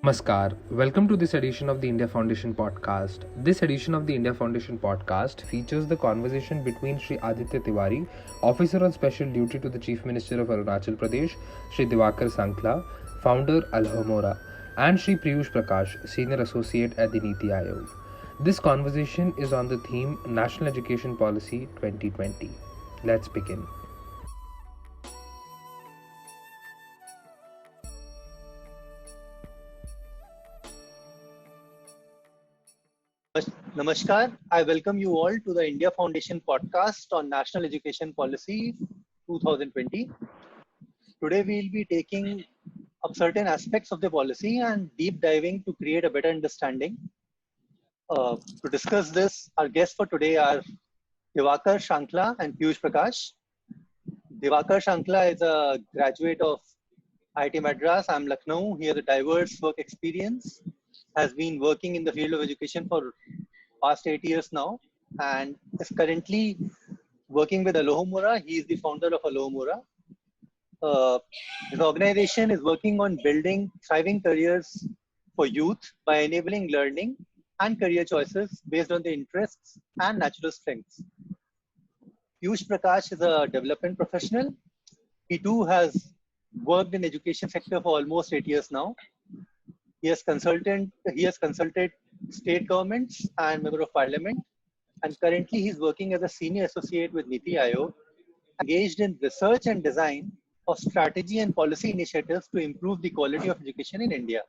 Namaskar. Welcome to this edition of the India Foundation podcast. This edition of the India Foundation podcast features the conversation between Sri Aditya Tiwari, officer on special duty to the Chief Minister of Arunachal Pradesh, Sri Diwakar Sankla, founder Alhomora, and Sri Priyush Prakash, senior associate at the Niti Aayog. This conversation is on the theme National Education Policy 2020. Let's begin. Namaskar. I welcome you all to the India Foundation podcast on National Education Policy 2020. Today we'll be taking up certain aspects of the policy and deep diving to create a better understanding. To discuss this, our guests for today are Diwakar Shankla and Piyush Prakash. Diwakar Shankla is a graduate of IIT Madras, IIM Lucknow. He has a diverse work experience, has been working in the field of education for past 8 years now, and is currently working with Alohomora. He is the founder of Alohomora. His organization is working on building thriving careers for youth by enabling learning and career choices based on the interests and natural strengths. Piyush Prakash is a development professional. He too has worked in education sector for almost 8 years now. He has consulted state governments and member of parliament, and currently he's working as a senior associate with Niti Aayog, engaged in research and design of strategy and policy initiatives to improve the quality of education in India.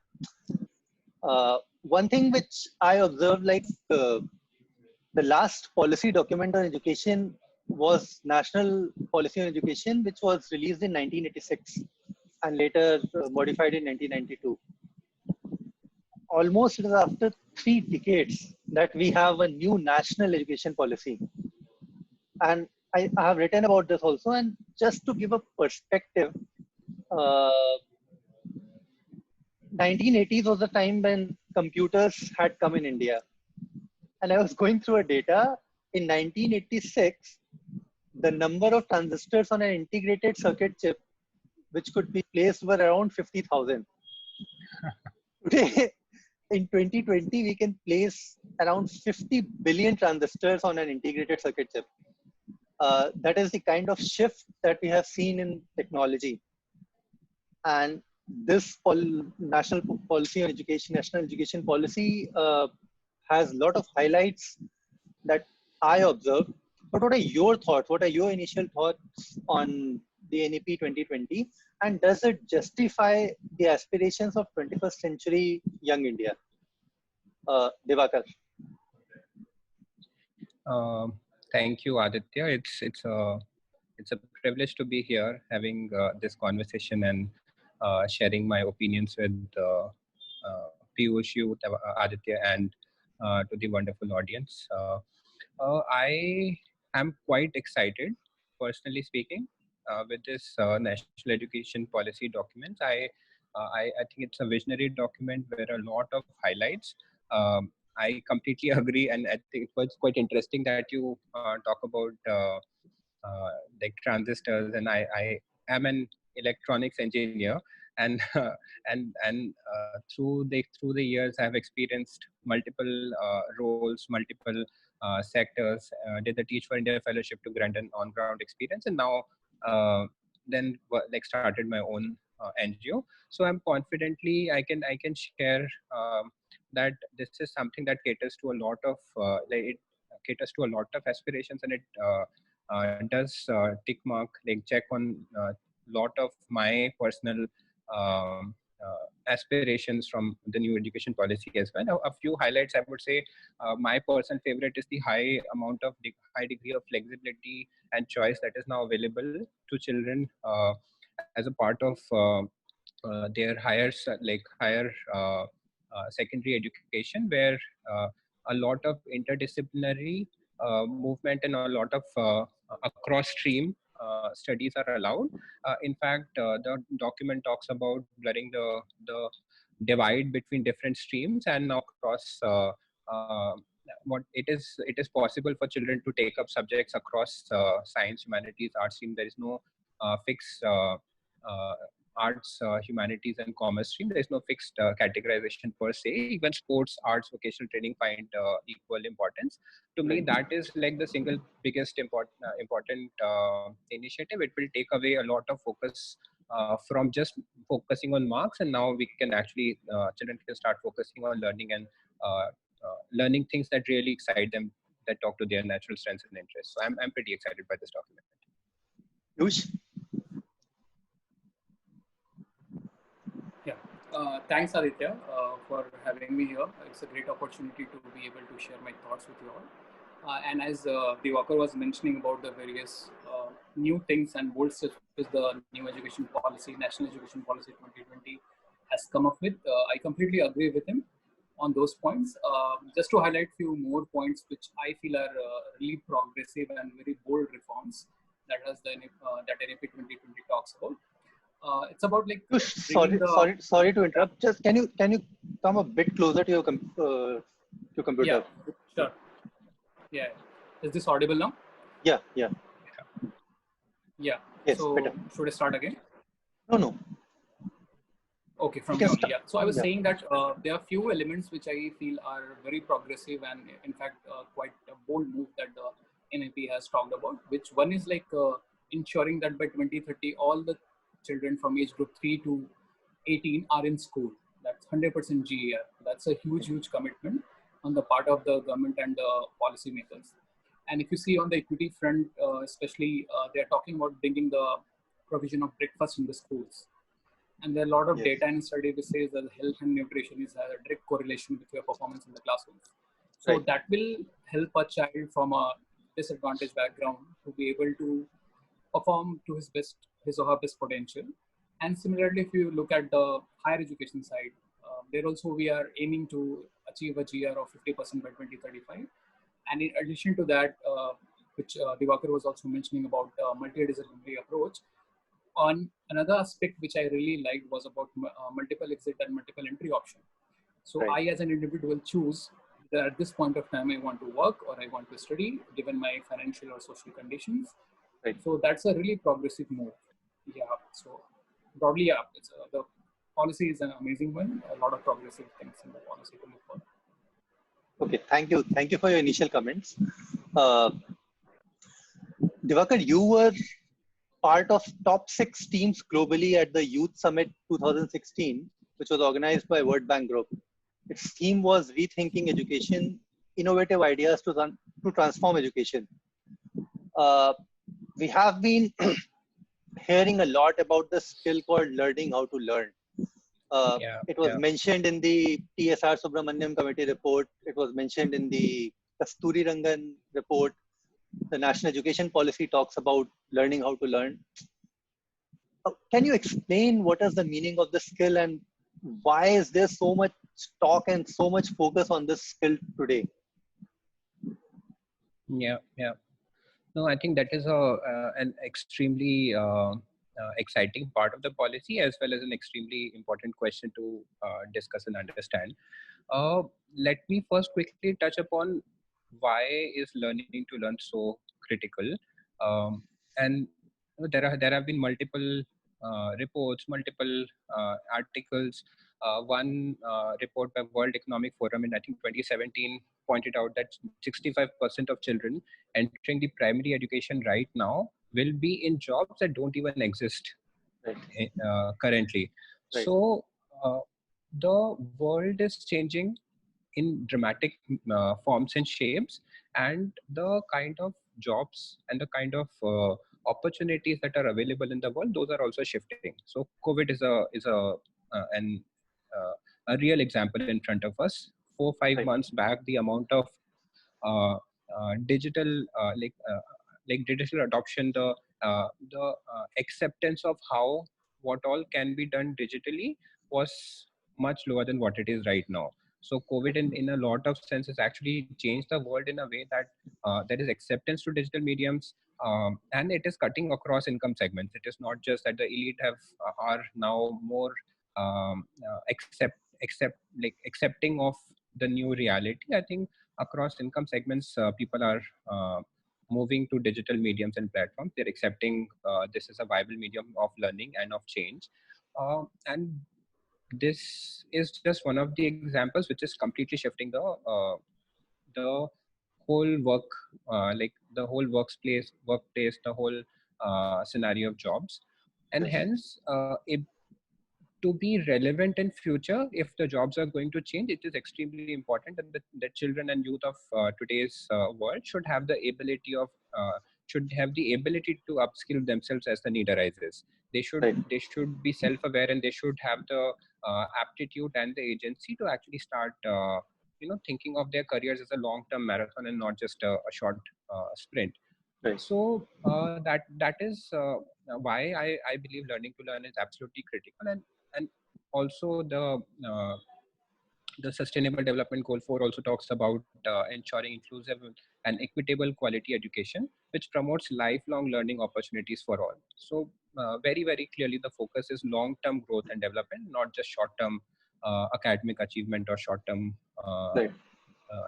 One thing which I observed, the last policy document on education was National Policy on Education, which was released in 1986 and later modified in 1992. Almost it is after 3 decades that we have a new national education policy. And I have written about this also. And just to give a perspective, uh, 1980s was the time when computers had come in India. And I was going through a data. In 1986, the number of transistors on an integrated circuit chip which could be placed were around 50,000. Today, in 2020, we can place around 50 billion transistors on an integrated circuit chip. That is the kind of shift that we have seen in technology. And this national policy on education, national education policy, has a lot of highlights that I observed. But what are your thoughts? What are your initial thoughts on the NEP 2020? And does it justify the aspirations of 21st century young India? Devakar. Um, Thank you, Aditya. It's a privilege to be here, having this conversation and sharing my opinions with Piyush, you, Aditya, and to the wonderful audience. I am quite excited, personally speaking, with this national education policy documents. I think it's a visionary document where a lot of highlights. I completely agree, and I think it was quite interesting that you talk about like transistors, and I am an electronics engineer, and through the years I've experienced multiple roles, multiple sectors. Did the Teach for India Fellowship to grant an on-ground experience, and now then like started my own NGO. So I'm confidently I can share that this is something that caters to a lot of it caters to a lot of aspirations, and it does tick mark, like check on a lot of my personal aspirations from the new education policy as well. A few highlights I would say. My personal favorite is the high degree of flexibility and choice that is now available to children as a part of their higher secondary education, where uh, a lot of interdisciplinary movement and a lot of across stream studies are allowed. In fact, the document talks about blurring the divide between different streams, and now across it is possible for children to take up subjects across science, humanities, arts stream. There is no fixed arts, humanities, and commerce stream. There is no fixed categorization per se. Even sports, arts, vocational training find equal importance. To me, Right. that is like the single biggest important initiative. It will take away a lot of focus from just focusing on marks, and now we can actually children can start focusing on learning and learning things that really excite them, that talk to their natural strengths and interests. So I'm pretty excited by this document. Piyush? Yeah. Thanks, Aditya, for having me here. It's a great opportunity to be able to share my thoughts with you all. And as Diwakar was mentioning about the various new things and bold steps the new education policy, National Education Policy 2020 has come up with, I completely agree with him on those points. Just to highlight few more points which I feel are really progressive and very bold reforms that that NAP 2020 talks about. It's about like Piyush, bringing the sorry to interrupt. Just can you come a bit closer to your computer? Yeah, sure. Yeah. Is this audible now? Yeah. Yeah. Yes, So better. should I start again? No. Okay, from You here. can start. Yeah. So I was Yeah. saying that there are few elements which I feel are very progressive and in fact quite a bold move that the NAP has talked about. Which one is like ensuring that by 2030 all the children from age group 3 to 18 are in school. That's 100% GER. That's a huge commitment on the part of the government and the policymakers. And if you see on the equity front, especially, they are talking about bringing the provision of breakfast in the schools. And there are a lot of Yes. data and study which says that health and nutrition is a direct correlation with your performance in the classrooms. So Right. that will help a child from a disadvantaged background to be able to perform to his or her best potential. And similarly, if you look at the higher education side, there also we are aiming to achieve a GR of 50% by 2035. And in addition to that, which Diwakar was also mentioning about multidisciplinary approach, on another aspect which I really liked was about multiple exit and multiple entry option. So Right. I, as an individual, choose that at this point of time I want to work or I want to study, given my financial or social conditions. Right. So that's a really progressive move. Yeah. So broadly, yeah, it's the policy is an amazing one. A lot of progressive things in the policy to look for. Okay. Thank you for your initial comments. Diwakar, you were part of top 6 teams globally at the Youth Summit 2016, which was organized by World Bank Group. Its theme was rethinking education, innovative ideas to transform education. We have been hearing a lot about the skill called learning how to learn. It was mentioned in the TSR Subramaniam Committee report. It was mentioned in the Kasturi Rangan report. The National Education Policy talks about learning how to learn. Can you explain what is the meaning of the skill and why is there so much talk and so much focus on this skill today? Yeah. No, I think that is an extremely exciting part of the policy, as well as an extremely important question to discuss and understand. Let me first quickly touch upon why is learning to learn so critical. And there have been multiple reports, multiple articles. One report by World Economic Forum in I think 2017 pointed out that 65% of children entering the primary education right now will be in jobs that don't even exist Right. currently. Right. So the world is changing in dramatic forms and shapes, and the kind of jobs and the kind of opportunities that are available in the world, those are also shifting. So COVID is a real example in front of us. 4-5 Right. months back, the amount of uh, digital digital adoption, the acceptance of how what all can be done digitally was much lower than what it is right now. So COVID in a lot of senses actually changed the world in a way that there is acceptance to digital mediums, and it is cutting across income segments. It is not just that the elite are now more accepting of the new reality. I think across income segments, people are moving to digital mediums and platforms. They're accepting this is a viable medium of learning and of change. And this is just one of the examples which is completely shifting the whole work, like the whole workplace, the whole scenario of jobs. And Right. hence, to be relevant in future, if the jobs are going to change, it is extremely important that the children and youth of today's world should have the ability of to upskill themselves as the need arises. Right. They should be self-aware, and they should have the aptitude and the agency to actually start thinking of their careers as a long-term marathon and not just a short sprint. Right. So that is why I believe learning to learn is absolutely critical. And also the sustainable development goal 4 also talks about ensuring inclusive and equitable quality education, which promotes lifelong learning opportunities for all. So very, very clearly the focus is long term growth and development, not just short term academic achievement or short term Right.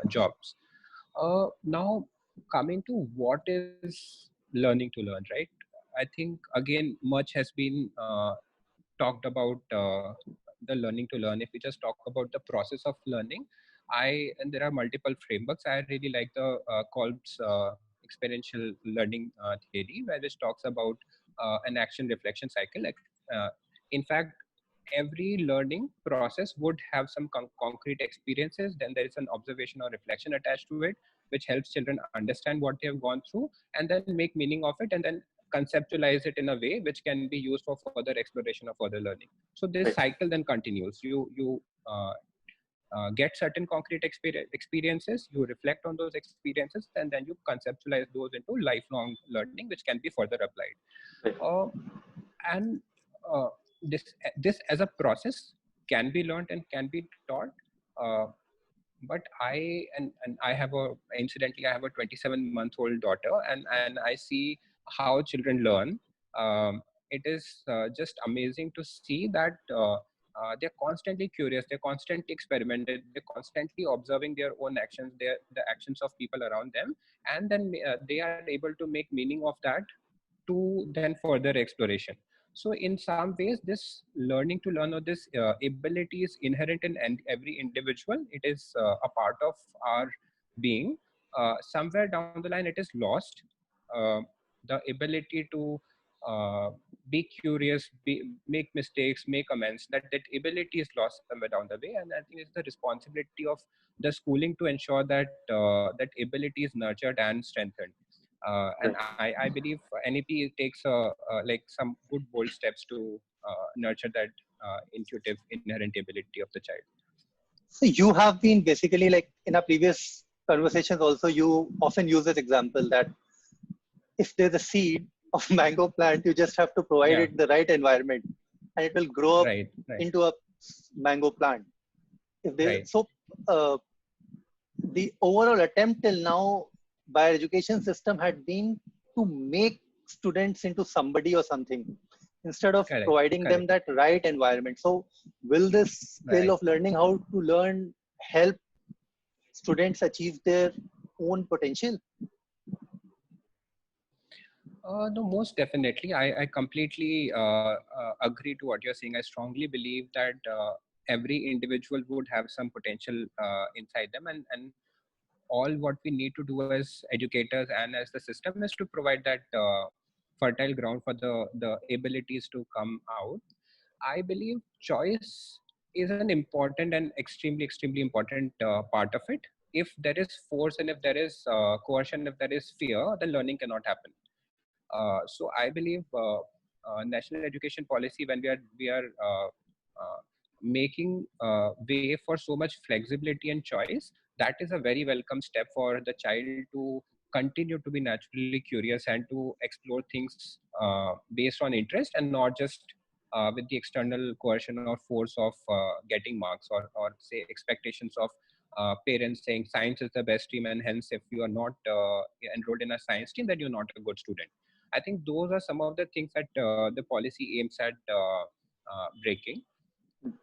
jobs. Now, coming to what is learning to learn, right? I think again, much has been talked about the learning to learn. If we just talk about the process of learning, and there are multiple frameworks. I really like the Kolb's experiential learning theory, where this talks about an action reflection cycle. Like, in fact, every learning process would have some concrete experiences. Then there is an observation or reflection attached to it, which helps children understand what they have gone through and then make meaning of it, and then conceptualize it in a way which can be used for further exploration or further learning. So this Right. cycle then continues. You get certain concrete experiences, you reflect on those experiences, and then you conceptualize those into lifelong learning, which can be further applied. Right. And uh, this as a process can be learned and can be taught. Uh, but I have I have a 27-month-old daughter, and I see how children learn. It is just amazing to see that they're constantly curious, they're constantly experimented, they're constantly observing their own actions, the actions of people around them, and then they are able to make meaning of that to then further exploration. So in some ways, this learning to learn, or this ability is inherent in every individual. It is a part of our being. Somewhere down the line, it is lost. Uh, the ability to be curious, make mistakes, make amends, that ability is lost somewhere down the way. And I think it's the responsibility of the schooling to ensure that that ability is nurtured and strengthened. And Right. I believe NEP takes like some good bold steps to nurture that intuitive inherent ability of the child. So you have been basically, like in our previous conversations also, you often use this example that if there's a seed of mango plant, you just have to provide Yeah, it the right environment and it will grow up right, into a mango plant. If they right, so the overall attempt till now by our education system had been to make students into somebody or something instead of correct, providing them correct, that right environment. So will this skill right. of learning how to learn help students achieve their own potential? No, most definitely. I completely agree to what you're saying. I strongly believe that every individual would have some potential inside them, and all what we need to do as educators and as the system is to provide that fertile ground for the abilities to come out. I believe choice is an important and extremely important part of it. If there is force and if there is coercion, if there is fear, then learning cannot happen. So I believe national education policy, when we are making way for so much flexibility and choice, that is a very welcome step for the child to continue to be naturally curious and to explore things based on interest, and not just with the external coercion or force of getting marks, or say expectations of parents saying science is the best stream, and hence if you are not enrolled in a science team, then you're not a good student. I think those are some of the things that the policy aims at breaking.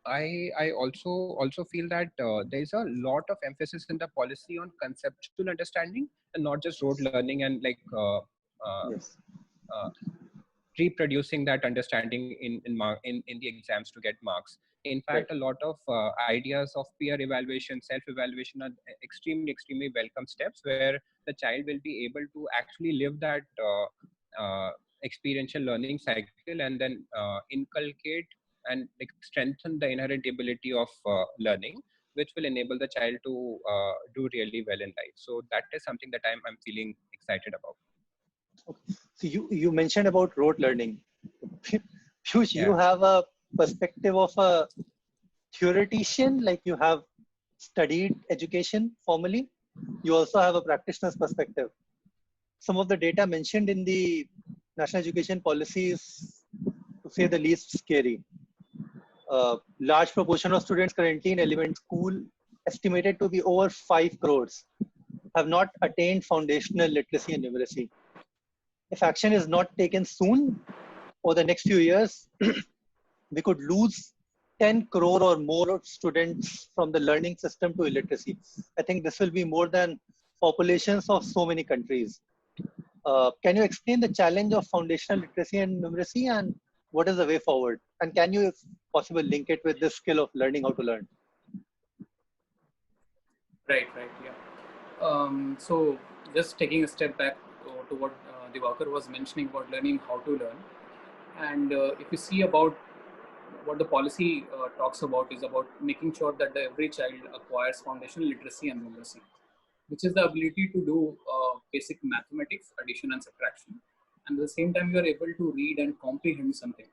I also feel that there is a lot of emphasis in the policy on conceptual understanding and not just rote learning, and like uh, Yes. uh, reproducing that understanding in the exams to get marks. In fact, a lot of ideas of peer evaluation, self-evaluation are extremely welcome steps where the child will be able to actually live that experiential learning cycle and then inculcate and like strengthen the inherent ability of learning, which will enable the child to do really well in life. So that is something that I'm feeling excited about. Okay. So you mentioned about rote learning. Piyush, Yeah. you have a perspective of a theoretician, like you have studied education formally. You also have a practitioner's perspective. Some of the data mentioned in the national education policy is, to say the least, scary. Large proportion of students currently in elementary school, estimated to be over 5 crores, have not attained foundational literacy and numeracy. If action is not taken soon, over the next few years, we could lose 10 crore or more of students from the learning system to illiteracy. I think this will be more than populations of so many countries. Can you explain the challenge of foundational literacy and numeracy and what is the way forward? And can you, if possible, link it with this skill of learning how to learn? Right, yeah. So just taking a step back to what Diwakar was mentioning about learning how to learn. And if you see about what the policy talks about is about making sure that every child acquires foundational literacy and numeracy, which is the ability to do basic mathematics, addition and subtraction. And at the same time, you are able to read and comprehend something.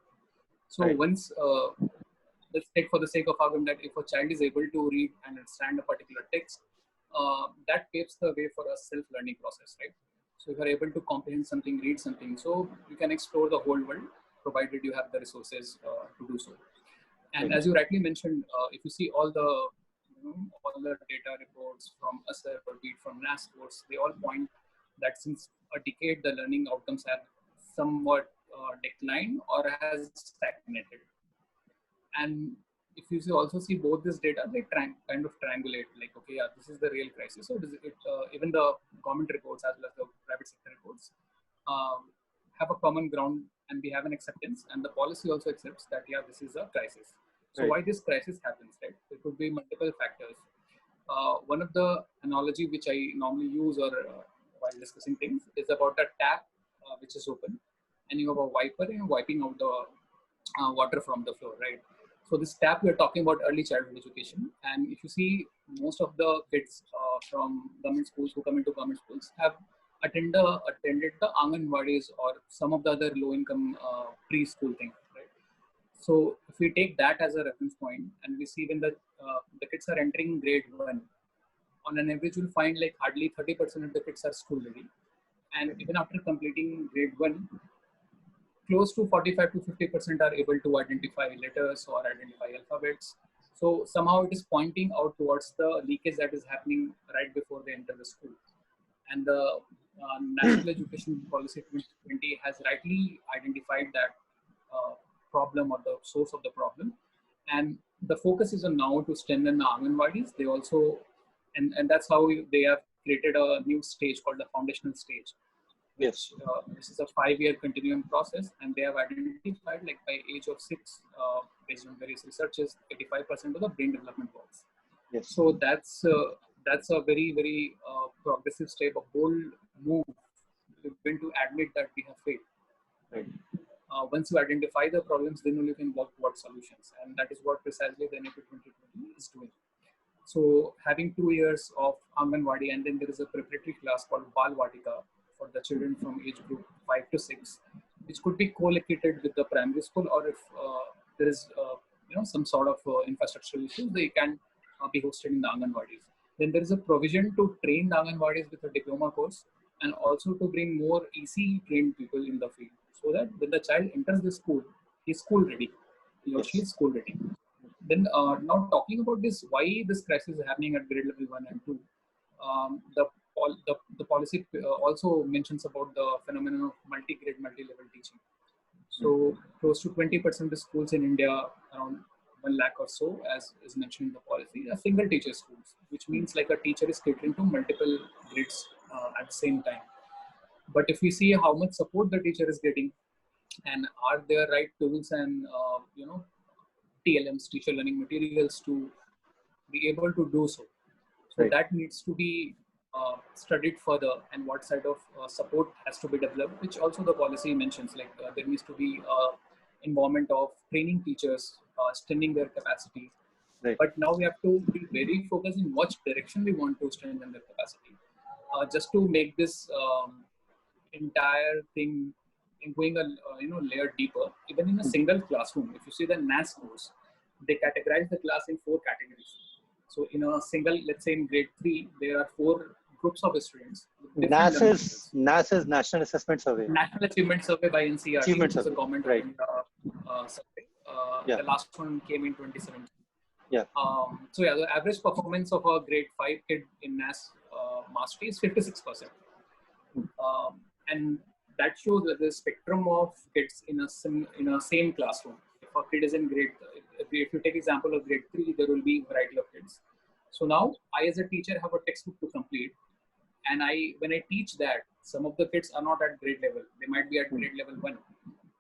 So Right. once, let's take for the sake of argument that if a child is able to read and understand a particular text, that paves the way for a self-learning process, right? So if you are able to comprehend something, read something, so you can explore the whole world, provided you have the resources to do so. And as you rightly mentioned, if you see all the all the data reports from ASER or be it from NAS scores, they all point that since a decade, the learning outcomes have somewhat declined or has stagnated. And if you also see both this data, they kind of triangulate like, okay, yeah, this is the real crisis. So even the government reports as well as the private sector reports have a common ground, and we have an acceptance, and the policy also accepts that, yeah, this is a crisis. So Right. why this crisis happens, right? There could be multiple factors. One of the analogy which I normally use or while discussing things is about a tap which is open, and you have a wiper and wiping out the water from the floor, right? So this tap, we are talking about early childhood education. And if you see, most of the kids from government schools who come into government schools have attended the Anganwadis or some of the other low-income preschool things, right? So if we take that as a reference point, and we see when the kids are entering grade 1, on an average, you'll find like hardly 30% of the kids are school ready. And even after completing grade 1, close to 45 to 50% are able to identify letters or identify alphabets. So somehow it is pointing out towards the leakage that is happening right before they enter the school. And the National Education Policy 2020 has rightly identified that problem or the source of the problem. And the focus is on now to strengthen the Anganwadis. They also, and that's how they have created a new stage called the foundational stage. Yes. This is a 5-year continuing process, and they have identified, like by age of 6, based on various researches, 85% of the brain development works. Yes. So that's a very progressive step, a bold move. We're going to admit that we have failed. Right. Once you identify the problems, then only you can work towards solutions, and that is what precisely the NAP 2020 is doing. So having 2 years of Anganwadi, and then there is a preparatory class called Bal Vatika for the children from age group 5 to 6, which could be co-located with the primary school, or if there is some sort of infrastructural issues, they can be hosted in the Anganwadis. Then there is a provision to train the Anganwadis with a diploma course, and also to bring more EC trained people in the field, so that when the child enters the school, he is school ready, he or she is school ready. Then now talking about this, why this crisis is happening at grade level 1 and 2, the policy also mentions about the phenomenon of multi-grade, multi-level teaching. So close to 20% of the schools in India, around 1 lakh or so, as is mentioned in the policy, are single teacher schools, which means like a teacher is catering to multiple grades at the same time. But if we see how much support the teacher is getting, and are there right tools and TLMs, teacher learning materials, to be able to do so. So Right. that needs to be studied further, and what side of support has to be developed, which also the policy mentions, like there needs to be involvement of training teachers, strengthening their capacity. Right. But now we have to be very focused in which direction we want to strengthen their capacity. Just to make this entire thing in going a layer deeper, even in a single classroom, if you see the NAS course, they categorize the class in 4 categories. So in a single, let's say in grade 3, there are 4 groups of students with different learning levels. NAS is National Assessment Survey. National Achievement Survey by NCERT, Achievement which is a Survey, government right. survey. Yeah. The last one came in 2017. Yeah. So yeah, the average performance of a grade 5 kid in NAS mastery is 56%. And that shows that the spectrum of kids in a same classroom. If a kid is in grade, if you take example of grade 3, there will be variety of kids. So now I as a teacher have a textbook to complete, and when I teach that, some of the kids are not at grade level. They might be at grade level 1.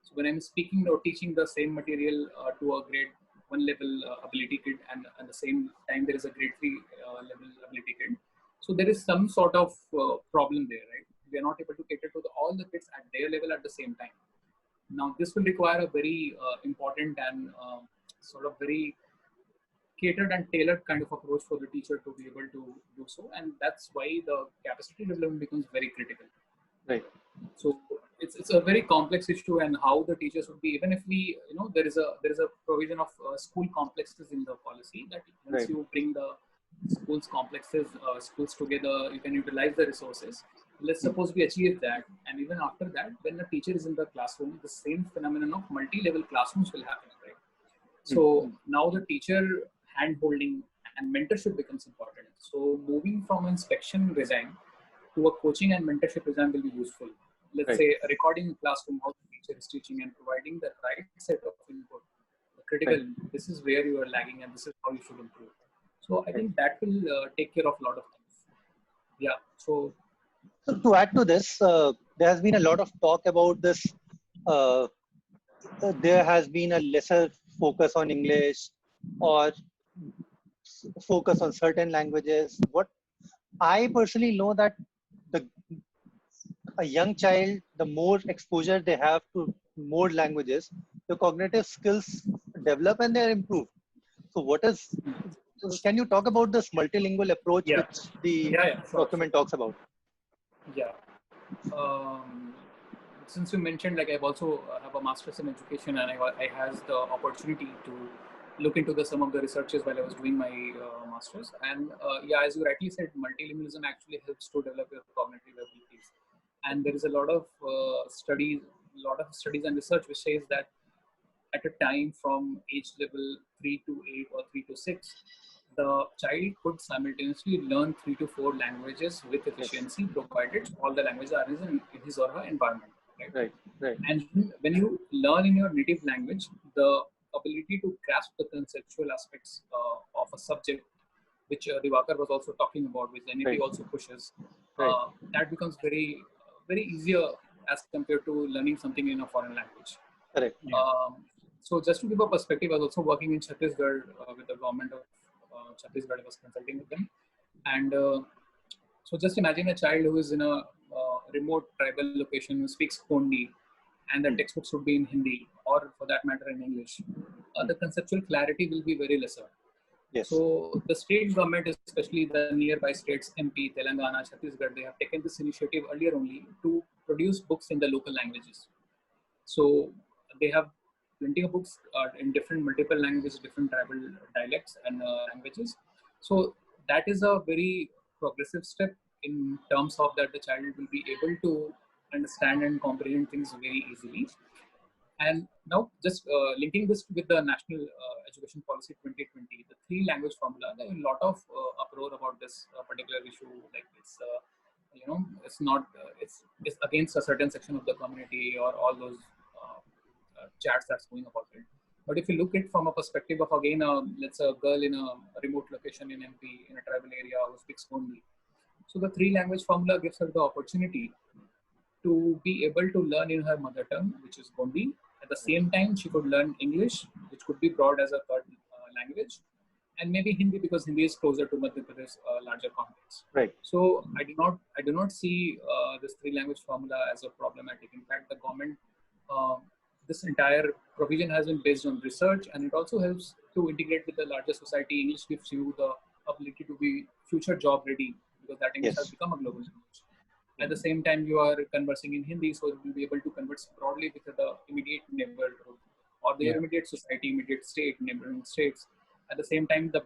So when I'm speaking or teaching the same material to a grade 1 level ability kid, and at the same time there is a grade 3 level ability kid, so there is some sort of problem there, right? We are not able to cater to all the kids at their level at the same time. Now this will require a very important and sort of very catered and tailored kind of approach for the teacher to be able to do so, and that's why the capacity development becomes very critical. Right. So it's a very complex issue, and how the teachers would be, even if we, there is a provision of school complexes in the policy, that once Right. you bring the schools together, you can utilize the resources. Let's suppose we achieve that, and even after that, when the teacher is in the classroom, the same phenomenon of multi-level classrooms will happen, right? So now the teacher hand-holding and mentorship becomes important. So moving from inspection regime to a coaching and mentorship regime will be useful. Let's Right. say a recording classroom, how the teacher is teaching and providing the right set of input. The critical, this is where you are lagging and this is how you should improve. So I think that will take care of a lot of things. Yeah. So to add to this, there has been a lot of talk about this. There has been a lesser focus on English or focus on certain languages. What I personally know that a young child, the more exposure they have to more languages, the cognitive skills develop and they're improved. So can you talk about this multilingual approach which the sure. document talks about? Yeah. Since you mentioned, like I've also have a master's in education, and I has the opportunity to look into some of the researches while I was doing my master's. And as you rightly said, multilingualism actually helps to develop your cognitive abilities. And there is a lot of studies and research which says that at a time from age level 3 to 8 or 3 to 6, the child could simultaneously learn 3 to 4 languages with efficiency, provided all the languages are in his or her environment. Right? Right. And when you learn in your native language, the ability to grasp the conceptual aspects of a subject, which Diwakar was also talking about, which NEP also pushes, that becomes very, very easier as compared to learning something in a foreign language. Correct. So just to give a perspective, I was also working in Chhattisgarh with the government of Chhattisgarh. I was consulting with them. And so just imagine a child who is in a remote tribal location who speaks Kondi, and the textbooks would be in Hindi, or for that matter in English. The conceptual clarity will be very lesser. Yes. So the state government, especially the nearby states, MP, Telangana, Chhattisgarh, they have taken this initiative earlier only to produce books in the local languages. So they have plenty of books in multiple languages, different tribal dialects and languages. So that is a very progressive step in terms of that the child will be able to understand and comprehend things very easily. And now just linking this with the National Education Policy 2020, the 3 language formula, there is a lot of uproar about this particular issue. Like it's, it's not, it's against a certain section of the community, or all those chats that's going about it. But if you look at it from a perspective of, again, let's say a girl in a remote location in MP, in a tribal area who speaks only. So the 3 language formula gives her the opportunity to be able to learn in her mother tongue, which is Gondi. At the same time, she could learn English, which could be brought as a third language, and maybe Hindi because Hindi is closer to Madhya Pradesh larger context. Right. So I do not see this three language formula as a problematic. In fact, the government this entire provision has been based on research, and it also helps to integrate with the larger society. English gives you the ability to be future job ready because that English has Yes. become a global language. At the same time, you are conversing in Hindi, so you will be able to converse broadly with the immediate neighborhood or the immediate society, immediate state, neighboring states. At the same time, the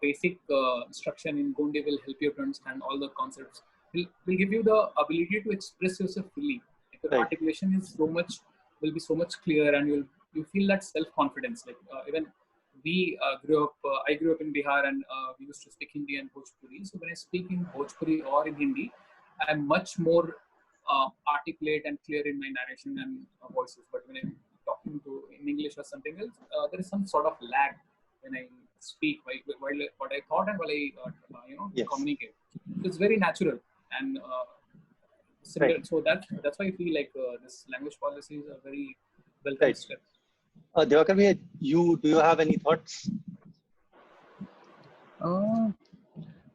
basic instruction in Gondi will help you to understand all the concepts. Will give you the ability to express yourself fully. Like your Right. articulation is will be so much clear, and you feel that self confidence. Like even we I grew up in Bihar, and we used to speak Hindi and Bhojpuri. So when I speak in Bhojpuri or in Hindi, I'm much more articulate and clear in my narration and voices. But when I'm talking to in English or something else, there is some sort of lag when I speak, while what I thought and while I Yes. communicate. So it's very natural and similar. Right. So that's why I feel like this language policy is a very welcome Right. step. Diwakar bhai, do you have any thoughts?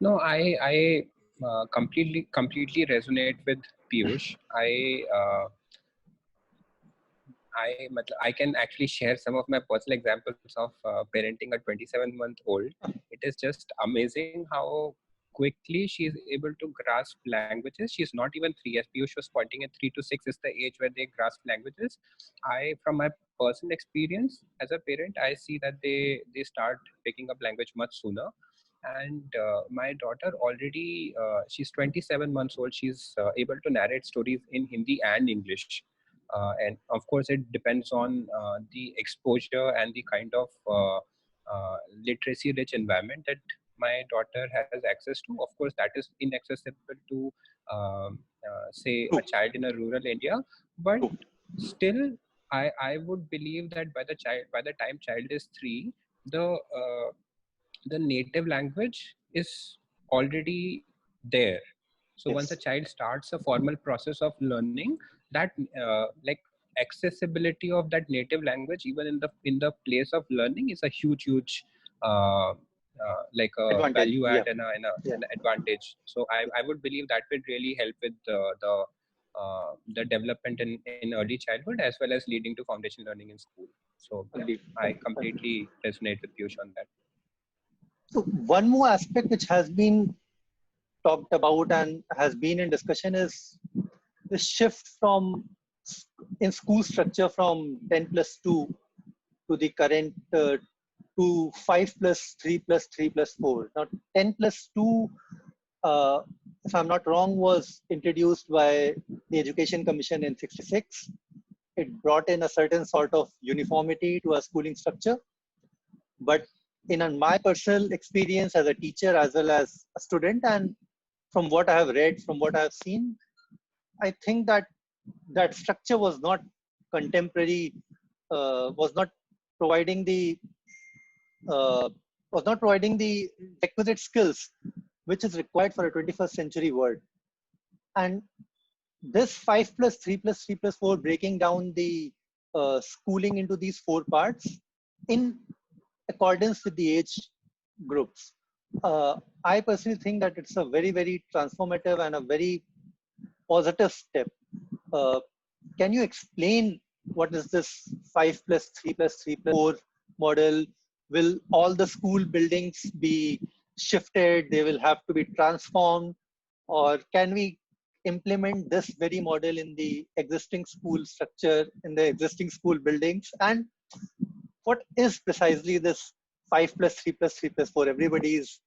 No, I completely resonate with Piyush. I can actually share some of my personal examples of parenting a 27-month-old. It is just amazing how quickly she is able to grasp languages. She's not even 3. As Piyush was pointing at, 3 to 6 is the age where they grasp languages. From my personal experience as a parent, I see that they start picking up language much sooner. And my daughter already, she's 27 months old. She's able to narrate stories in Hindi and English. And of course, it depends on the exposure and the kind of literacy-rich environment that my daughter has access to. Of course, that is inaccessible to, say, a child in a rural India. But still, I would believe that by the time child is 3, the native language is already there. So once a Yes. child starts a formal process of learning, that like accessibility of that native language even in the place of learning is a huge like a Advantage. value Yeah. add and Yeah. an advantage. So I would believe that would really help with the development in early childhood as well as leading to foundation learning in school. So yeah, Agreed. I completely resonate with Piyush on that. So one more aspect which has been talked about and has been in discussion is the shift from in school structure from 10+2 to the current to 5+3+3+4. Now 10+2, if I'm not wrong, was introduced by the Education Commission in '66. It brought in a certain sort of uniformity to our schooling structure. But in my personal experience as a teacher as well as a student, and from what I have read, from what I have seen, I think that that structure was not contemporary, was not providing the uh, requisite skills which is required for a 21st century world. And this 5+3+3+4 breaking down the schooling into these 4 parts in accordance with the age groups. I personally think that it's a very transformative and a very positive step. Can you explain what is this 5+3+3+4 model? Will all the school buildings be shifted? They will have to be transformed? Or can we implement this very model in the existing school structure, in the existing school buildings? And what is precisely this 5+3+3+4? Everybody is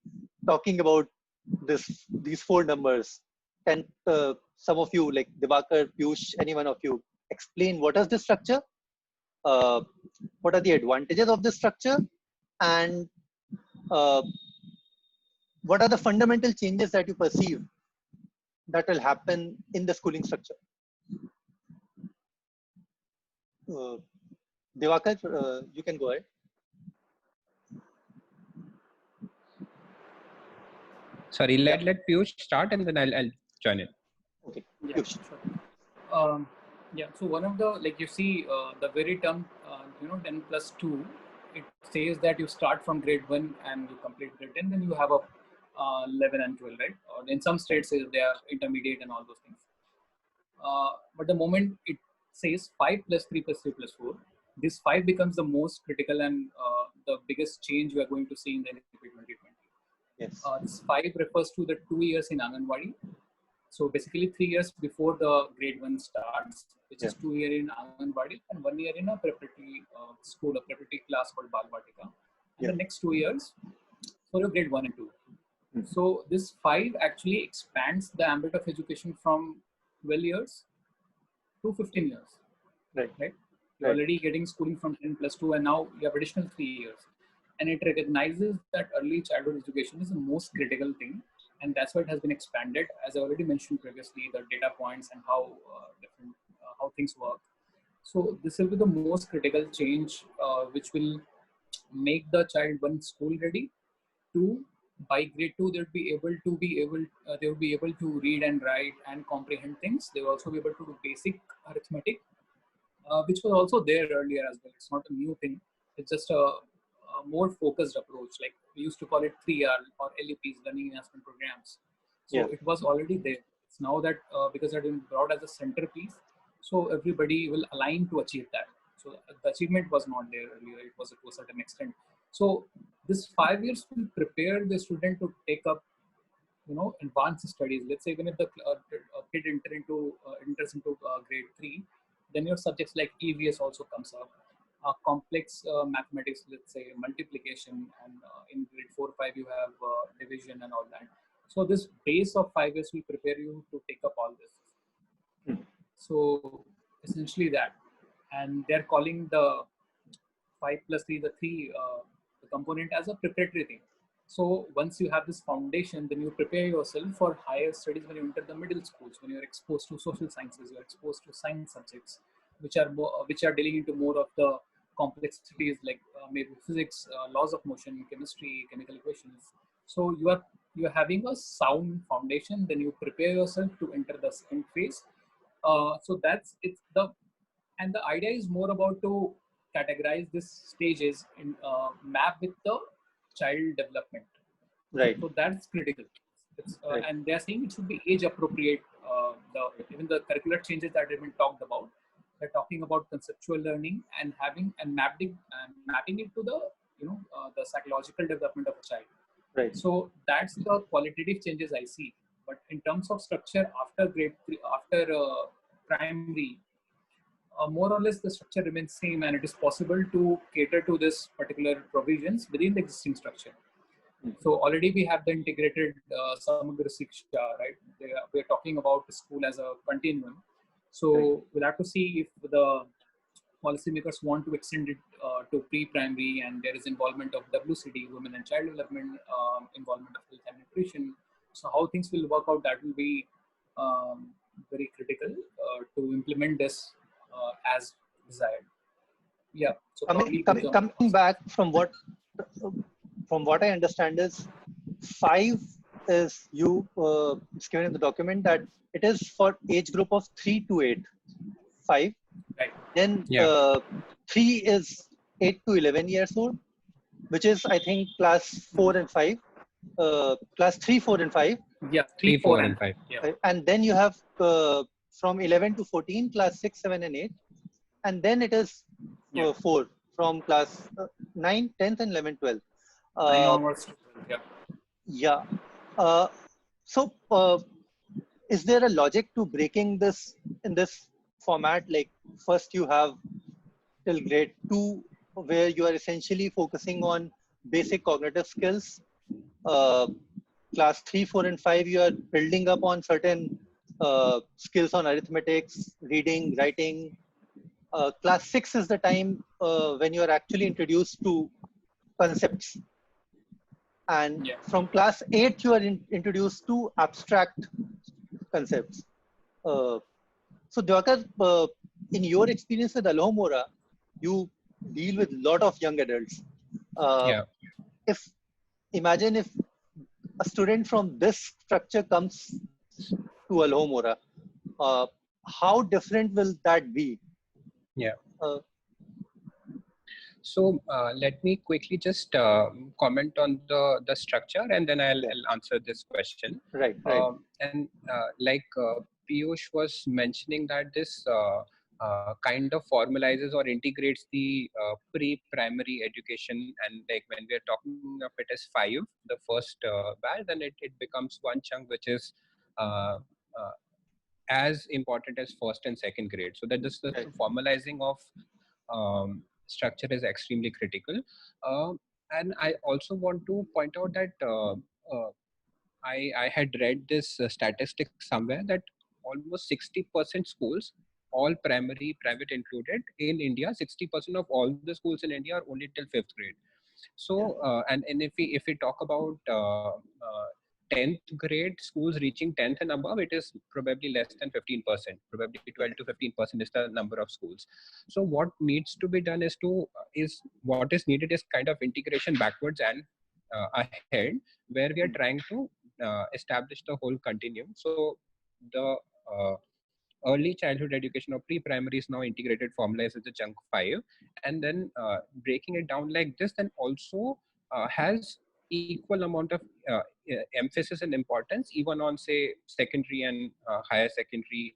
talking about these 4 numbers. Can some of you, like Diwakar, Piyush, any one of you, explain what is this structure? What are the advantages of this structure? And what are the fundamental changes that you perceive that will happen in the schooling structure? Diwakar, you can go ahead. Sorry, let Piyush start and then I'll join in. Okay, Yeah, Piyush. sure. Yeah, so one of the, like you see, the very term, 10 plus 2, it says that you start from grade 1 and you complete grade 10, then you have a 11 and 12, right? Or in some states, they are intermediate and all those things. But the moment it says 5 plus 3 plus 3 plus 4, this 5 becomes the most critical and the biggest change we are going to see in the NEP 2020. Yes. This 5 refers to the 2 years in Anganwadi. So basically 3 years before the grade 1 starts, which is 2 years in Anganwadi and 1 year in a preparatory school, a preparatory class called Balvatika. And the next 2 years for your grade 1 and 2. So this 5 actually expands the ambit of education from 12 years to 15 years. Right? You're already getting schooling from 10 plus 2 and now you have additional 3 years. And it recognizes that early childhood education is the most critical thing. And that's why it has been expanded. As I already mentioned previously, the data points and how how things work. So this will be the most critical change, which will make the child, one, school ready, two, by grade 2 they will be able to read and write and comprehend things. They will also be able to do basic arithmetic, which was also there earlier as well. It's not a new thing. It's just a more focused approach. Like we used to call it 3R or LEPs, learning enhancement programs. So it was already there. It's now that because it had been brought as a centerpiece, so everybody will align to achieve that. So the achievement was not there earlier. It was to a certain extent. So this 5 years will prepare the student to take up, advanced studies. Let's say even if the kid enters into grade 3, then your subjects like EVS also comes up. Complex mathematics, let's say multiplication, and in grade 4, 5 you have division and all that. So this base of 5 years will prepare you to take up all this. So essentially that, and they're calling the 5 plus 3, the component, as a preparatory thing. So once you have this foundation, then you prepare yourself for higher studies when you enter the middle schools, when you're exposed to social sciences, you're exposed to science subjects, which are dealing into more of the complexities like maybe physics, laws of motion, chemistry, chemical equations. So you're having a sound foundation, then you prepare yourself to enter the second phase. So and the idea is more about to categorize these stages in map with the child development. Right. So that's critical. And they're saying it should be age appropriate. Even the curricular changes that have been talked about, they're talking about conceptual learning and mapping it to the the psychological development of a child. Right. So that's the qualitative changes I see. But in terms of structure after grade 3, after primary, more or less the structure remains same, and it is possible to cater to this particular provisions within the existing structure. So already we have the integrated Samagra Shiksha, right? We are talking about the school as a continuum. So we'll have to see if the policymakers want to extend it to pre-primary, and there is involvement of WCD, Women and Child Development, involvement of health and nutrition. So how things will work out, that will be very critical to implement this as desired. Yeah. So coming back from what I understand is 5 is it's given in the document that it is for age group of 3 to 8. 5. Right. Then 3 is 8 to 11 years old, which is I think class 4 and 5. Class 3, 4 and 5. Yeah, 3, 4 and 5. Yeah. And then you have from 11 to 14, class 6, 7 and 8. And then it is 4 from class 9, 10th and 11, 12. Yeah. So is there a logic to breaking this in this format? Like first you have till grade 2 where you are essentially focusing on basic cognitive skills. Class 3, 4 and 5 you are building up on certain skills on arithmetics, reading, writing. Class 6 is the time when you are actually introduced to concepts. And from class 8, you are introduced to abstract concepts. So Diwakar, in your experience with Alohomora, you deal with a lot of young adults. Imagine if a student from this structure comes to Alohomora, how different will that be? Yeah. Uh, So let me quickly just comment on the structure, and then yeah. I'll answer this question. Right, right, And like Piyush was mentioning that this kind of formalizes or integrates the pre-primary education, and like when we are talking of it as five, the first batch, then it becomes one chunk which is uh, uh, as important as first and second grade. So that this the right. formalizing of structure is extremely critical. And I also want to point out that I had read this statistic somewhere that almost 60% schools, all primary, private included, in India, 60% of all the schools in India are only till fifth grade. Yeah. So, and if we talk about 10th grade schools reaching 10th and above, it is probably less than 15%. Probably 12 to 15% is the number of schools. So, what needs to be done is what is needed is kind of integration backwards and ahead, where we are trying to establish the whole continuum. So, the early childhood education or pre-primary is now integrated, formalized as a chunk 5, and then breaking it down like this then also has equal amount of emphasis and importance even on, say, secondary and higher secondary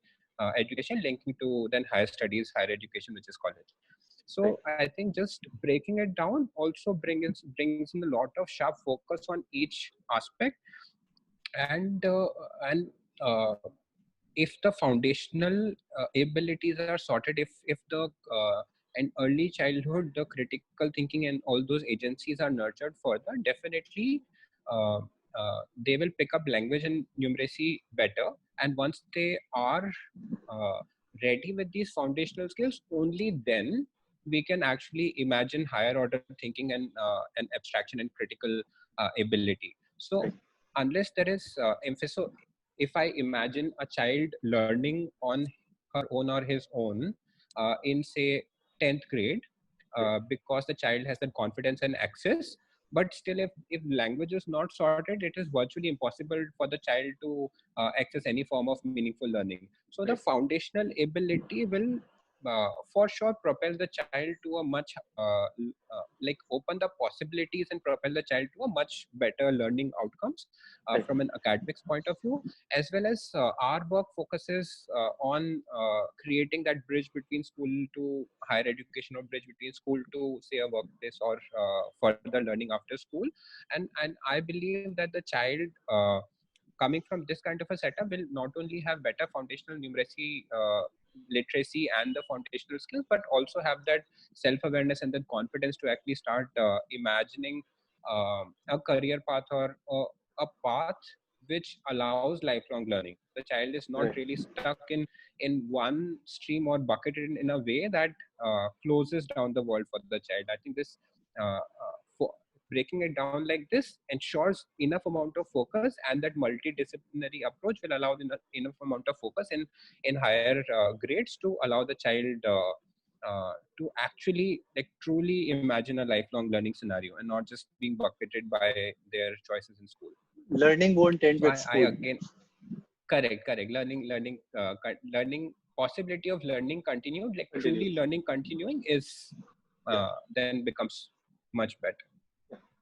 education, linking to then higher studies, higher education, which is college. Right. So I think just breaking it down also brings in a lot of sharp focus on each aspect. And uh, and uh, if the foundational abilities are sorted, if the and early childhood, the critical thinking and all those agencies are nurtured further, definitely uh, they will pick up language and numeracy better. And once they are uh, ready with these foundational skills, only then we can actually imagine higher order thinking and abstraction and critical ability. So Right. unless there is emphasis, if I imagine a child learning on her own or his own in, say, 10th grade, Right. because the child has that confidence and access, but still, if language is not sorted, it is virtually impossible for the child to access any form of meaningful learning. So the Right. foundational ability will for sure propel the child to a much like open the possibilities and propel the child to a much better learning outcomes Right. from an academics point of view, as well as our work focuses on creating that bridge between school to higher education, or bridge between school to, say, a workplace or further learning after school. And I believe that the child coming from this kind of a setup will not only have better foundational numeracy, literacy and the foundational skills, but also have that self-awareness and the confidence to actually start imagining a career path or a path which allows lifelong learning. The child is not Right. really stuck in one stream or bucketed in a way that closes down the world for the child. I think this breaking it down like this ensures enough amount of focus, and that multidisciplinary approach will allow enough amount of focus in higher grades to allow the child to actually, like, truly imagine a lifelong learning scenario and not just being bucketed by their choices in school. Learning won't end So with I school. again, correct, learning possibility of learning continued, like truly Continues. learning continuing is Yeah. then becomes much better.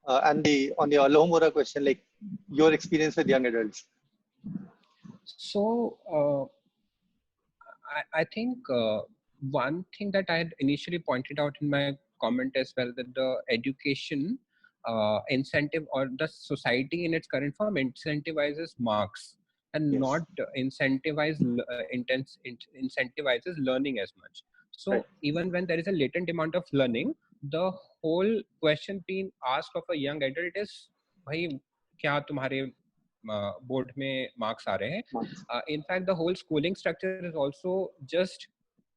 And on the Alohomora question, like your experience with young adults. So I think one thing that I had initially pointed out in my comment as well, that the education incentive, or the society in its current form, incentivizes marks and Yes. not incentivizes learning as much. Right. So even when there is a latent demand of learning, the whole question being asked of a young adult is, भाई क्या तुम्हारे board में marks आ रहे हैं? Marks. In fact, the whole schooling structure is also just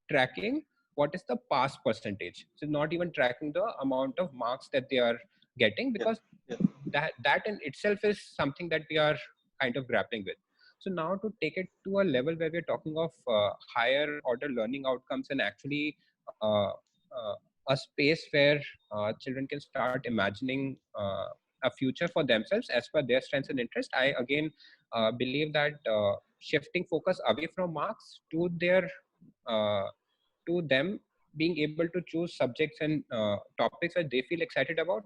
tracking what is the pass percentage. So not even tracking the amount of marks that they are getting, Yeah. because Yeah. that in itself is something that we are kind of grappling with. So now to take it to a level where we're talking of higher order learning outcomes, and actually uh, a space where children can start imagining a future for themselves as per their strengths and interest, I again believe that shifting focus away from marks to their to them being able to choose subjects and topics that they feel excited about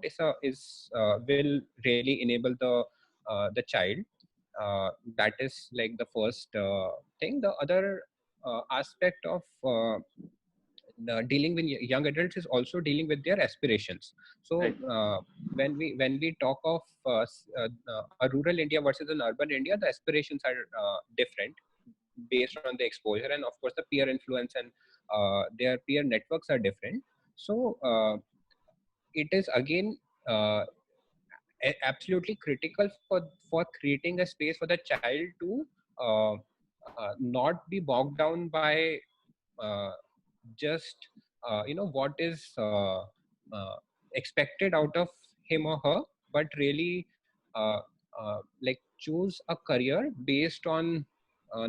will really enable the child. That is like the first thing. The other aspect of dealing with young adults is also dealing with their aspirations. So Right. when we talk of a rural India versus an urban India, the aspirations are different based on the exposure, and of course the peer influence and their peer networks are different. So it is again absolutely critical for creating a space for the child to uh, not be bogged down by uh, just what is expected out of him or her, but really uh, like choose a career based on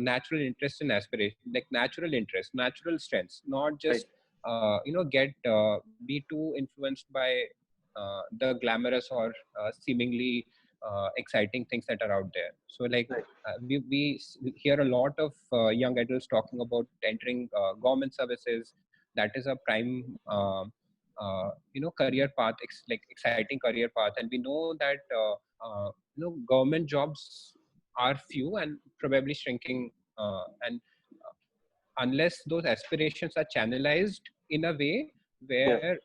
natural interest and aspiration, like natural interest, natural strengths, not Right. just get be too influenced by the glamorous or seemingly exciting things that are out there. So like Right. we hear a lot of young adults talking about entering government services. That is a prime career path, like exciting career path, and we know that government jobs are few and probably shrinking, and unless those aspirations are channelized in a way Yeah. where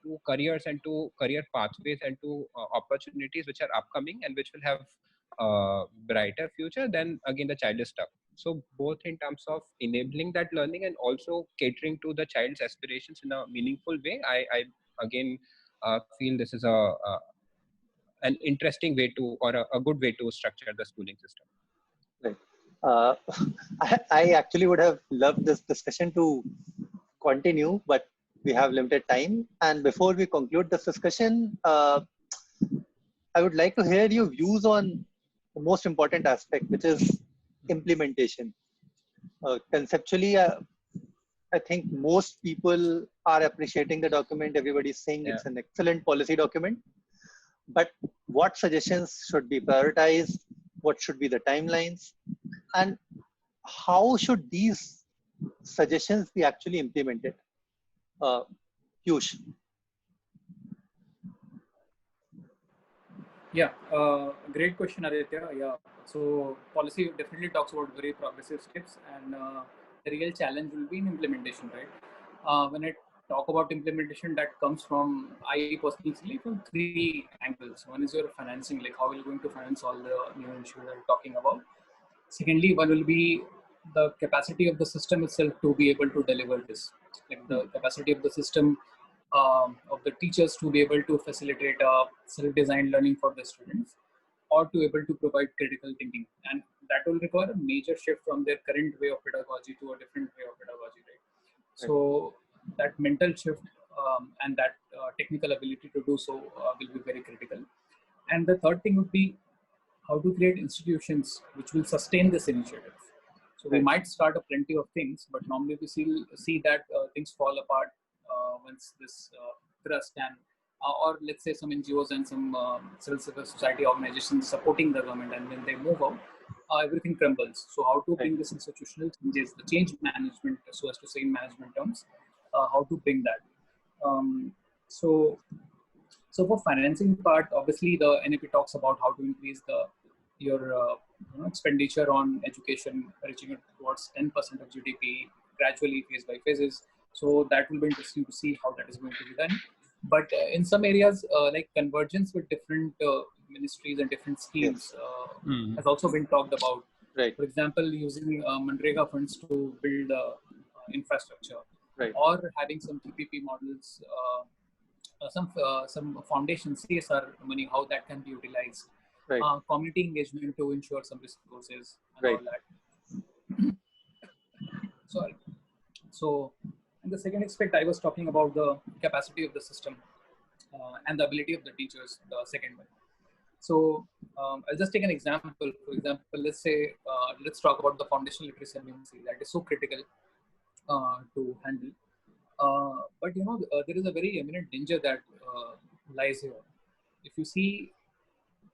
to careers and to career pathways and to opportunities which are upcoming and which will have brighter future, then again the child is stuck. So both in terms of enabling that learning and also catering to the child's aspirations in a meaningful way, I again feel this is an interesting way to, or a good way to structure the schooling system. Right. Uh, I actually would have loved this discussion to continue, but we have limited time. And before we conclude this discussion, I would like to hear your views on the most important aspect, which is implementation. Conceptually, I think most people are appreciating the document. Everybody's saying Yeah. it's an excellent policy document. But what suggestions should be prioritized? What should be the timelines? And how should these suggestions be actually implemented? Uh, Piyush. Yeah, great question, Aditya. Yeah, so policy definitely talks about very progressive steps, and the real challenge will be in implementation, right? When I talk about implementation, that comes from, I personally see from three angles. One is your financing, like how are you going to finance all the new initiatives that we're talking about. Secondly, one will be the capacity of the system itself to be able to deliver this, like the capacity of the system, of the teachers to be able to facilitate self-designed learning for the students, or to able to provide critical thinking. And that will require a major shift from their current way of pedagogy to a different way of pedagogy, right? So that mental shift and that technical ability to do so will be very critical. And the third thing would be how to create institutions which will sustain this initiative. So we Right. might start a plenty of things, but normally we see that things fall apart once this trust and or let's say some NGOs and some civil society organizations supporting the government, and when they move out, everything crumbles. So how to bring this institutional changes, the change management, so as to say in management terms, how to bring that. Um, so so for financing part, obviously the NAP talks about how to increase your expenditure on education, reaching it towards 10% of GDP gradually, phase by phases. So that will be interesting to see how that is going to be done. But in some areas, like convergence with different ministries and different schemes has also been talked about. Right. For example, using Manrega funds to build infrastructure, Right. or having some PPP models. Some foundation CSR money, how that can be utilized, Right. community engagement to ensure some resources and Right. all that. Sorry. So, and the second aspect, I was talking about the capacity of the system and the ability of the teachers, the second one. So I'll just take an example. For example, let's say, let's talk about the foundational literacy and numeracy that is so critical to handle. But there is a very imminent danger that lies here. If you see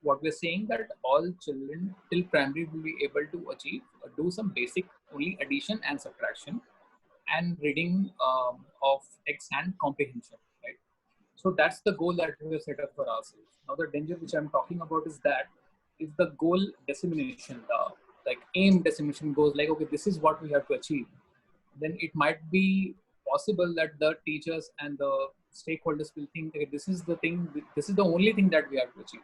what we're saying that all children till primary will be able to achieve, do some basic only addition and subtraction and reading of text and comprehension, right? So that's the goal that we have set up for ourselves. Now the danger which I'm talking about is that if the goal dissemination, the like aim dissemination goes like, okay, this is what we have to achieve, then it might be possible that the teachers and the stakeholders will think, okay, this is the thing, this is the only thing that we have to achieve.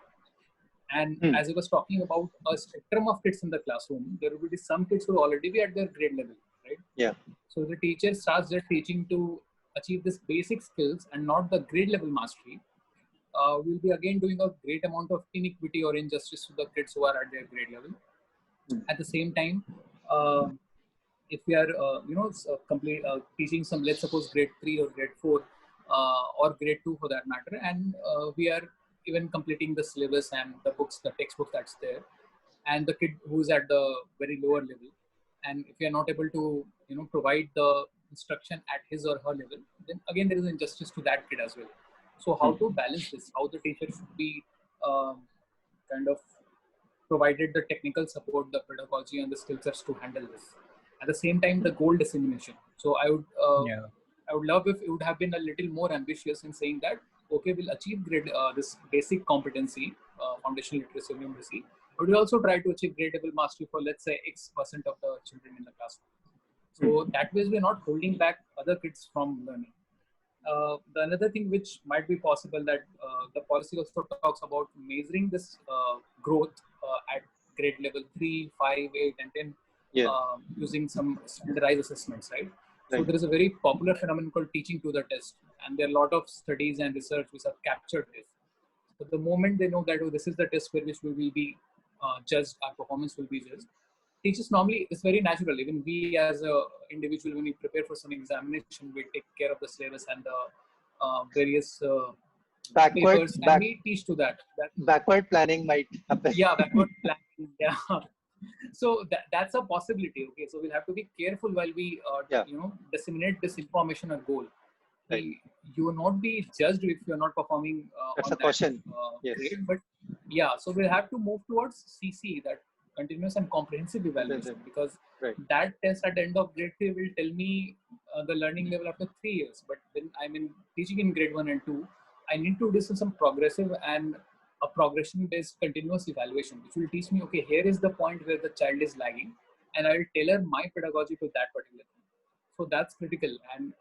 And as I was talking about a spectrum of kids in the classroom, there will be some kids who will already be at their grade level, right? Yeah. So the teacher starts their teaching to achieve this basic skills and not the grade level mastery. We'll be again doing a great amount of inequity or injustice to the kids who are at their grade level. At the same time, if we are, teaching some, let's suppose grade 3 or grade 4 or grade 2 for that matter, and we are even completing the syllabus and the books, the textbook that's there, and the kid who's at the very lower level, and if we are not able to, provide the instruction at his or her level, then again there is injustice to that kid as well. So how to balance this? How the teacher should be kind of provided the technical support, the pedagogy, and the skill sets to handle this. At the same time, the goal dissemination. So I would love if it would have been a little more ambitious in saying that, okay, we'll achieve grade this basic competency, foundational literacy and numeracy, but we also try to achieve grade level mastery for, let's say, X% of the children in the classroom. So that way we're not holding back other kids from learning. The another thing which might be possible that the policy also talks about measuring this growth at grade level 3, 5, 8, and 10 using some standardized assessments, right? So there is a very popular phenomenon called teaching to the test, and there are a lot of studies and research which have captured this. So the moment they know that, oh, this is the test for which we will be judged, our performance will be judged. Teachers normally, it's very natural. Even we as a individual, when we prepare for some examination, we take care of the syllabus and the various papers, and we teach to that. Backward planning might happen. Yeah, backward planning. Yeah. So that's a possibility. Okay, so we'll have to be careful while we disseminate this information or goal. Right. You will not be judged if you are not performing that's on a caution. grade, but yeah, so we'll have to move towards CC, that continuous and comprehensive evaluation, because that test at the end of grade 3 will tell me the learning level after 3 years. But when I'm in teaching in grade 1 and 2, I need to do some progressive and a progression-based continuous evaluation, which will teach me, okay, here is the point where the child is lagging, and I will tailor my pedagogy to that particular thing. So that's critical. And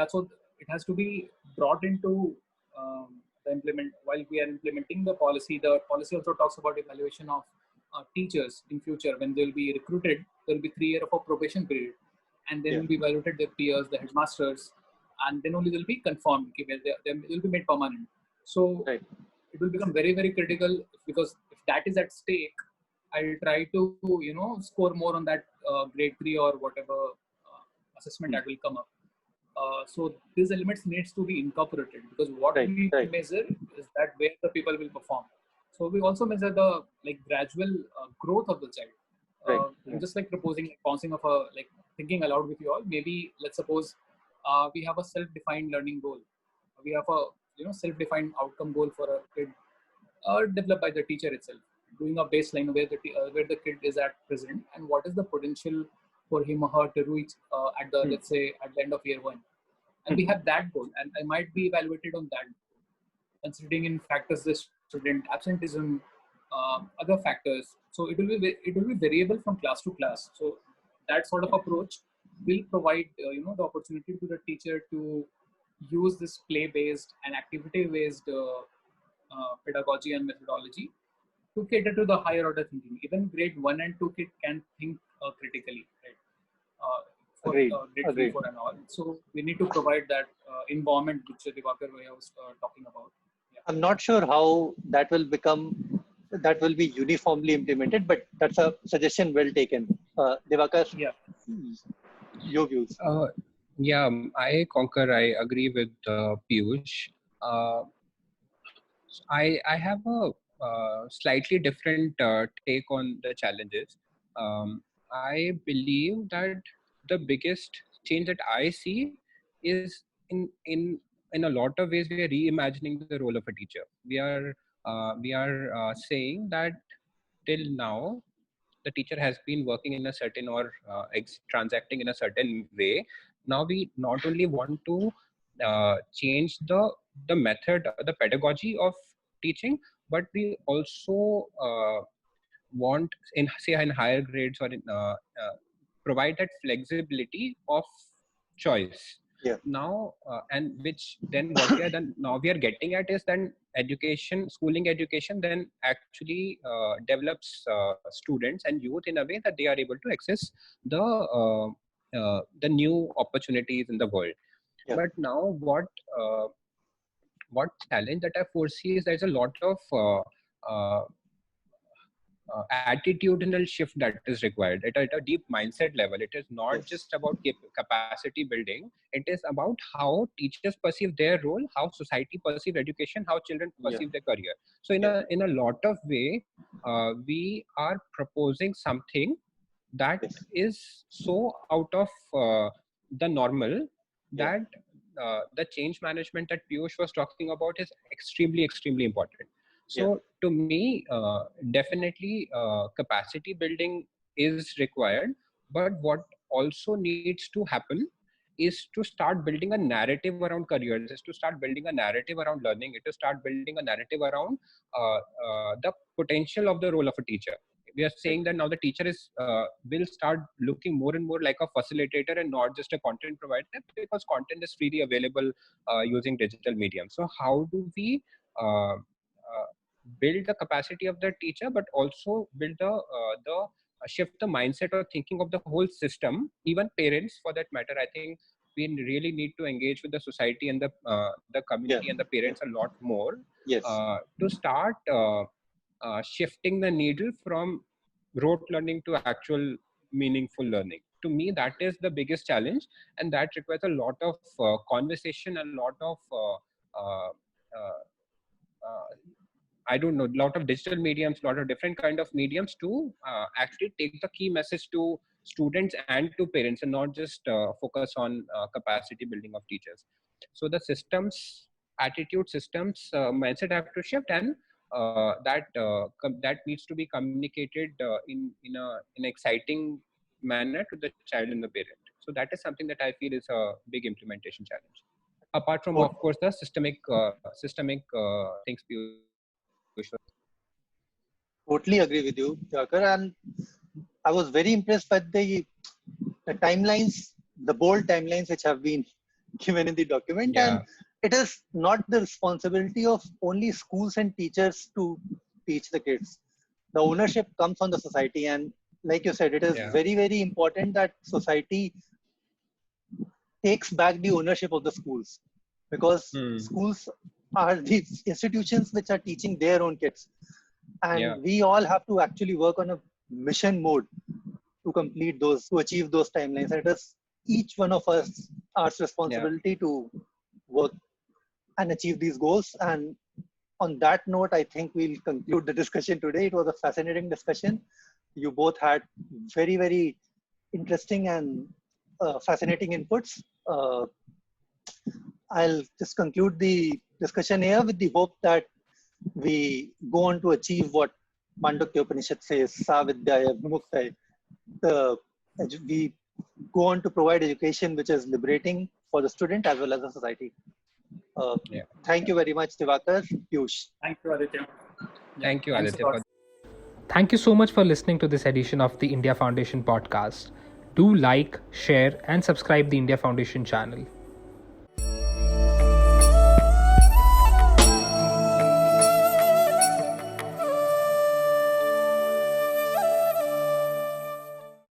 so it has to be brought into the implement. While we are implementing the policy also talks about evaluation of teachers in future. When they will be recruited, there will be 3 years of a probation period, and then will be evaluated their peers, the headmasters, and then only they will be confirmed. They will be made permanent. So it will become very, very critical, because if that is at stake, I'll try to score more on that grade 3 or whatever assessment that will come up. So these elements needs to be incorporated, because what we measure is that where the people will perform. So we also measure the gradual growth of the child. I'm just proposing bouncing of thinking aloud with you all. Maybe let's suppose we have a self-defined learning goal. We have a self-defined outcome goal for a kid developed by the teacher itself, doing a baseline where the kid is at present and what is the potential for him or her to reach at the let's say at the end of year 1. And we have that goal, and I might be evaluated on that, considering in factors the student absenteeism, other factors. So it will be variable from class to class. So that sort of approach will provide the opportunity to the teacher to use this play-based and activity-based pedagogy and methodology to cater to the higher order thinking. Even grade 1 and 2 kid can think critically, right? For grade 3, 4 and all. So we need to provide that environment which Diwakar was talking about. Yeah. I'm not sure how that will be uniformly implemented, but that's a suggestion well taken. Diwakar, your views. I concur. I agree with Piyush. I have a slightly different take on the challenges. I believe that the biggest change that I see is in a lot of ways we are reimagining the role of a teacher. We are we are saying that till now the teacher has been working in a certain or transacting in a certain way. Now we not only want to change the method, the pedagogy of teaching, but we also want in say in higher grades or in provide that flexibility of choice. Yeah. Now and which then what we are done now we are getting at is then schooling education then actually develops students and youth in a way that they are able to access the new opportunities in the world. Yeah. But now what challenge that I foresee is there's a lot of uh, attitudinal shift that is required at a deep mindset level. It is not Yes. just about capacity building. It is about how teachers perceive their role, how society perceive education, how children perceive their career. So in a lot of way, we are proposing something that Yes. is so out of the normal Yeah. that the change management that Piyush was talking about is extremely important. So to me, definitely capacity building is required. But what also needs to happen is to start building a narrative around careers, is to start building a narrative around learning, is to start building a narrative around the potential of the role of a teacher. We are saying that now the teacher is will start looking more and more like a facilitator and not just a content provider, because content is freely available using digital medium. So how do we build the capacity of the teacher, but also build the shift the mindset or thinking of the whole system, even parents for that matter. I think we really need to engage with the society and the community and the parents a lot more Yes. to start shifting the needle from rote learning to actual meaningful learning. To me, that is the biggest challenge, and that requires a lot of conversation, a lot of uh, uh, I don't know, lot of digital mediums, lot of different kind of mediums to actually take the key message to students and to parents, and not just focus on capacity building of teachers. So the systems, attitude systems, mindset have to shift, and that needs to be communicated in an exciting manner to the child and the parent. So that is something that I feel is a big implementation challenge. Apart from, of course, the systemic things Piyush was. Totally agree with you, Jakar. And I was very impressed by the timelines, the bold timelines which have been given in the document. Yeah. And it is not the responsibility of only schools and teachers to teach the kids. The ownership comes on the society. And like you said, it is very important that society takes back the ownership of the schools, because schools are the institutions which are teaching their own kids. And we all have to actually work on a mission mode to complete those, to achieve those timelines. And it is each one of us, our responsibility to work and achieve these goals. And on that note, I think we'll conclude the discussion today. It was a fascinating discussion. You both had very interesting and fascinating inputs. I'll just conclude the discussion here with the hope that we go on to achieve what Mandukya Upanishad says, Sa Vidyaya Vimuktai. We go on to provide education which is liberating for the student as well as the society. Thank you very much, Divakar. Piyush. Thank you, Aditya. Thank you, Aditya. Thank you so much for listening to this edition of the India Foundation podcast. Do like, share, and subscribe the India Foundation channel.